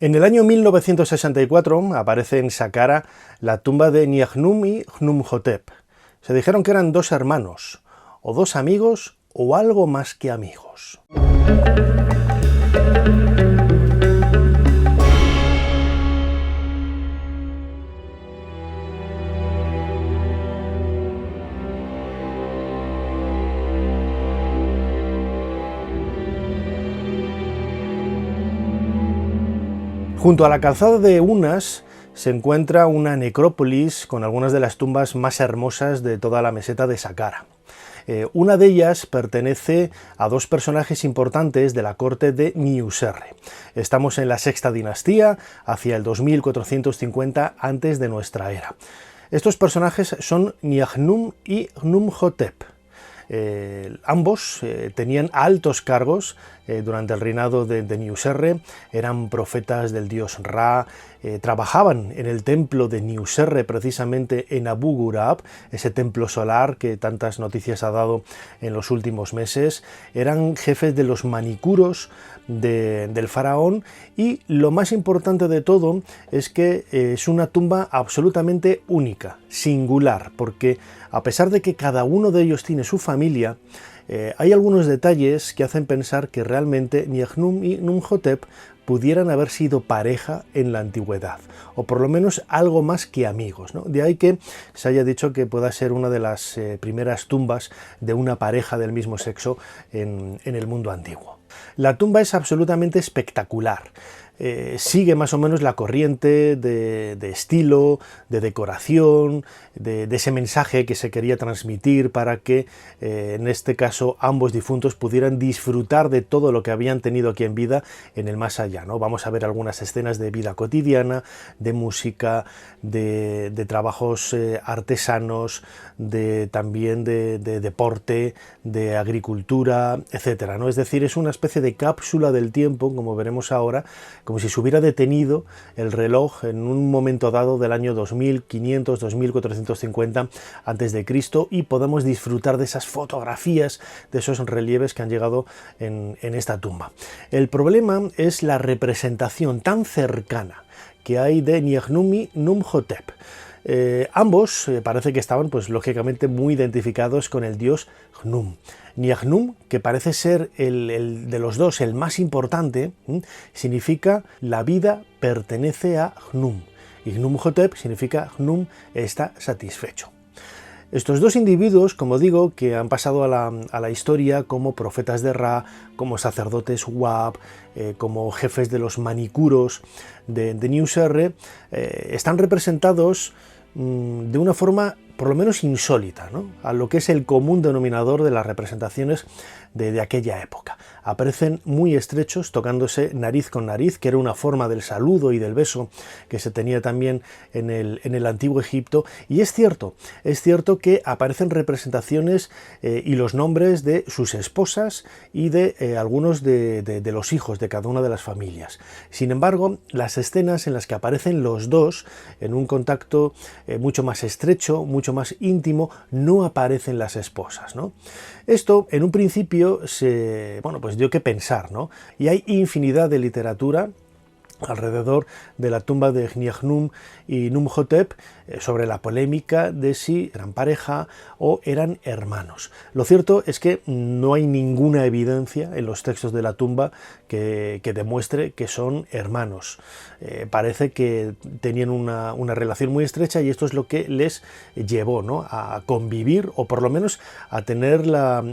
En el año 1964 aparece en Saqqara la tumba de Nianchum y Khnumhotep. Se dijeron que eran dos hermanos, o dos amigos, o algo más que amigos. Junto a la calzada de Unas se encuentra una necrópolis con algunas de las tumbas más hermosas de toda la meseta de Saqqara. Una de ellas pertenece a dos personajes importantes de la corte de Niuserre. Estamos en la sexta dinastía, hacia el 2450 antes de nuestra era. Estos personajes son Nianchum y Khnumhotep. Ambos tenían altos cargos durante el reinado de Niuserre, eran profetas del dios Ra, trabajaban en el templo de Niuserre, precisamente en Abu Ghurab, ese templo solar que tantas noticias ha dado en los últimos meses, eran jefes de los manicuros del faraón, y lo más importante de todo es que es una tumba absolutamente única, singular, porque a pesar de que cada uno de ellos tiene su familia, hay algunos detalles que hacen pensar que realmente Nianchum y Khnumhotep pudieran haber sido pareja en la antigüedad, o por lo menos algo más que amigos, ¿no? De ahí que se haya dicho que pueda ser una de las primeras tumbas de una pareja del mismo sexo en el mundo antiguo. La tumba es absolutamente espectacular. Sigue más o menos la corriente de estilo, de decoración, de ese mensaje que se quería transmitir para que, en este caso, ambos difuntos pudieran disfrutar de todo lo que habían tenido aquí en vida en el más allá, ¿no? Vamos a ver algunas escenas de vida cotidiana, de música, de trabajos artesanos, también de deporte, de agricultura, etcétera, ¿no? Es decir, es una especie de cápsula del tiempo, como veremos ahora, como si se hubiera detenido el reloj en un momento dado del año 2500, 2450 a.C. y podemos disfrutar de esas fotografías, de esos relieves que han llegado en esta tumba. El problema es la representación tan cercana que hay de Nianchum y Khnumhotep. Ambos parece que estaban, pues lógicamente, muy identificados con el dios Khnum. Nianchum, que parece ser el de los dos el más importante, significa la vida pertenece a Khnum, y Khnumhotep significa Khnum está satisfecho. Estos dos individuos, como digo, que han pasado a la historia como profetas de Ra, como sacerdotes Wab, como jefes de los manicuros de Niuserre, están representados de una forma por lo menos insólita, ¿no?, a lo que es el común denominador de las representaciones de aquella época. Aparecen muy estrechos, tocándose nariz con nariz, que era una forma del saludo y del beso que se tenía también en el antiguo Egipto, y es cierto que aparecen representaciones y los nombres de sus esposas y de algunos de los hijos de cada una de las familias. Sin embargo, las escenas en las que aparecen los dos en un contacto mucho más estrecho, mucho más íntimo, no aparecen las esposas, ¿no? Esto, en un principio, pues dio que pensar, ¿no? Y hay infinidad de literatura alrededor de la tumba de Nianchum y Khnumhotep sobre la polémica de si eran pareja o eran hermanos. Lo cierto es que no hay ninguna evidencia en los textos de la tumba que demuestre que son hermanos. Parece que tenían una relación muy estrecha, y esto es lo que les llevó, ¿no?, a convivir, o por lo menos a tener la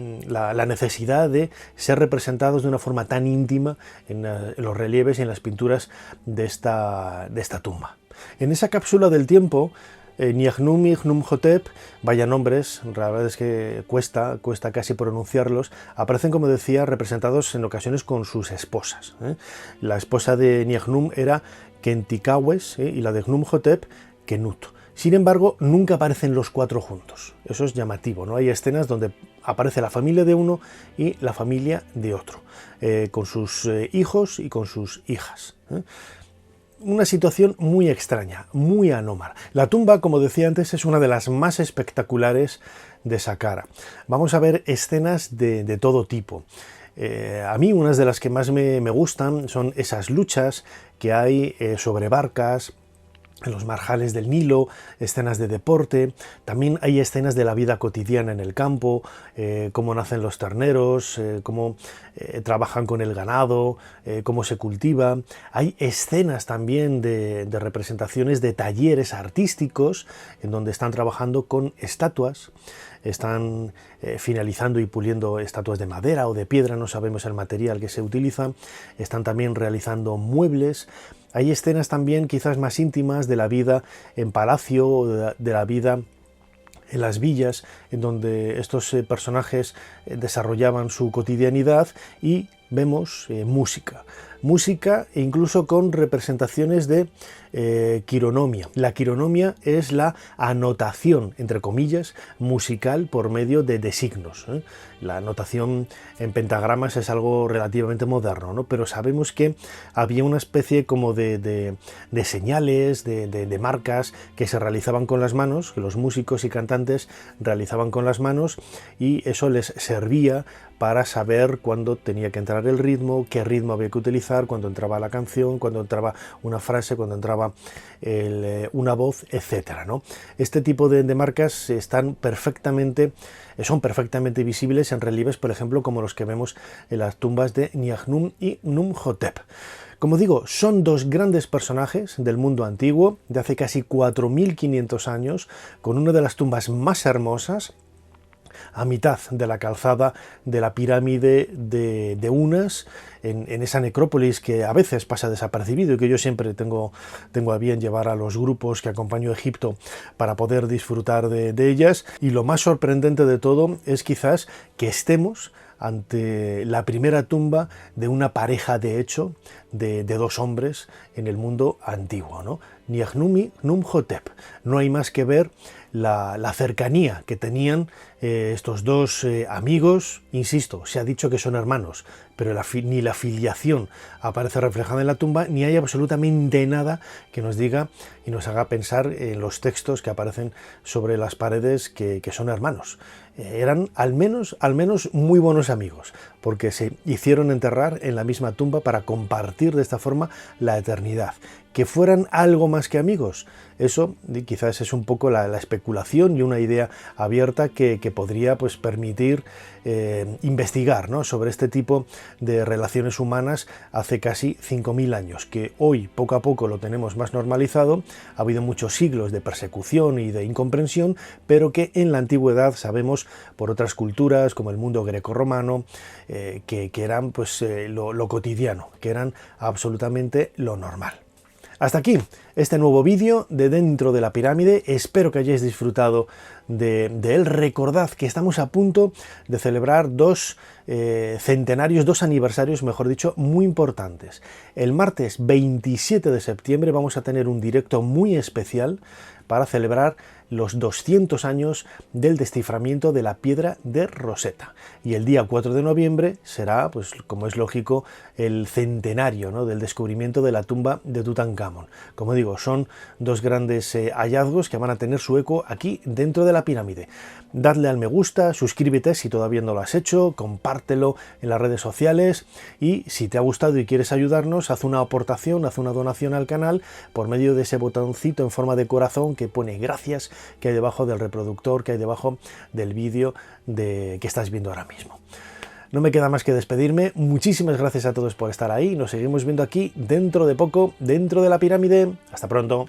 necesidad de ser representados de una forma tan íntima en los relieves y en las pinturas de esta tumba. En esa cápsula del tiempo, Nianchum y Khnumhotep, vaya nombres, la verdad es que cuesta casi pronunciarlos, aparecen, como decía, representados en ocasiones con sus esposas. La esposa de Nianchum era Kentikawes, y la de Khnumhotep, Kenut. Sin embargo, nunca aparecen los cuatro juntos. Eso es llamativo, ¿no? Hay escenas donde aparece la familia de uno y la familia de otro, con sus hijos y con sus hijas. Una situación muy extraña, muy anómala. La tumba, como decía antes, es una de las más espectaculares de Saqqara. Vamos a ver escenas de todo tipo. A mí unas de las que más me gustan son esas luchas que hay sobre barcas, en los marjales del Nilo, escenas de deporte, también hay escenas de la vida cotidiana en el campo, cómo nacen los terneros, cómo trabajan con el ganado, cómo se cultiva. Hay escenas también de representaciones de talleres artísticos en donde están trabajando con estatuas, están finalizando y puliendo estatuas de madera o de piedra, no sabemos el material que se utiliza, están también realizando muebles. Hay escenas también quizás más íntimas de la vida en palacio o de la vida en las villas, en donde estos personajes desarrollaban su cotidianidad, y vemos música e incluso con representaciones de quironomia. La quironomia es la anotación, entre comillas, musical por medio de signos. La anotación en pentagramas es algo relativamente moderno, ¿no? Pero sabemos que había una especie como de señales, de marcas que se realizaban con las manos, que los músicos y cantantes realizaban con las manos, y eso les servía para saber cuándo tenía que entrar el ritmo, qué ritmo había que utilizar, cuándo entraba la canción, cuándo entraba una frase, cuándo entraba una voz, etcétera, ¿no? Este tipo de marcas son perfectamente visibles en relieves, por ejemplo, como los que vemos en las tumbas de Nianchchnum y Numhotep. Como digo, son dos grandes personajes del mundo antiguo, de hace casi 4.500 años, con una de las tumbas más hermosas, a mitad de la calzada de la pirámide de Unas, en esa necrópolis que a veces pasa desapercibido y que yo siempre tengo a bien llevar a los grupos que acompaño a Egipto para poder disfrutar de ellas. Y lo más sorprendente de todo es quizás que estemos ante la primera tumba de una pareja de hecho, de dos hombres en el mundo antiguo, ¿no? Nianchchnum y Numhotep. No hay más que ver la cercanía que tenían estos dos amigos. Insisto, se ha dicho que son hermanos, pero ni la filiación aparece reflejada en la tumba, ni hay absolutamente nada que nos diga y nos haga pensar en los textos que aparecen sobre las paredes que son hermanos. Eran al menos muy buenos amigos, porque se hicieron enterrar en la misma tumba para compartir de esta forma la eternidad. Que fueran algo más que amigos, eso quizás es un poco la especulación y una idea abierta que podría pues permitir investigar, ¿no?, sobre este tipo de relaciones humanas hace casi 5.000 años, que hoy poco a poco lo tenemos más normalizado. Ha habido muchos siglos de persecución y de incomprensión, pero que en la antigüedad sabemos por otras culturas como el mundo grecorromano que eran pues lo cotidiano, que eran absolutamente lo normal. Hasta aquí este nuevo vídeo de Dentro de la Pirámide. Espero que hayáis disfrutado de él. Recordad que estamos a punto de celebrar dos aniversarios, mejor dicho, muy importantes. El martes 27 de septiembre vamos a tener un directo muy especial para celebrar los 200 años del desciframiento de la piedra de Rosetta. Y el día 4 de noviembre será, pues como es lógico, el centenario, ¿no?, del descubrimiento de la tumba de Tutankamón. Como digo, son dos grandes hallazgos que van a tener su eco aquí dentro de la pirámide. Dadle al me gusta, suscríbete si todavía no lo has hecho, compártelo en las redes sociales, y si te ha gustado y quieres ayudarnos, haz una aportación, haz una donación al canal por medio de ese botoncito en forma de corazón que pone gracias, que hay debajo del reproductor, que hay debajo del vídeo que estás viendo ahora mismo. No me queda más que despedirme. Muchísimas gracias a todos por estar ahí. Nos seguimos viendo aquí dentro de poco, dentro de la pirámide. Hasta pronto.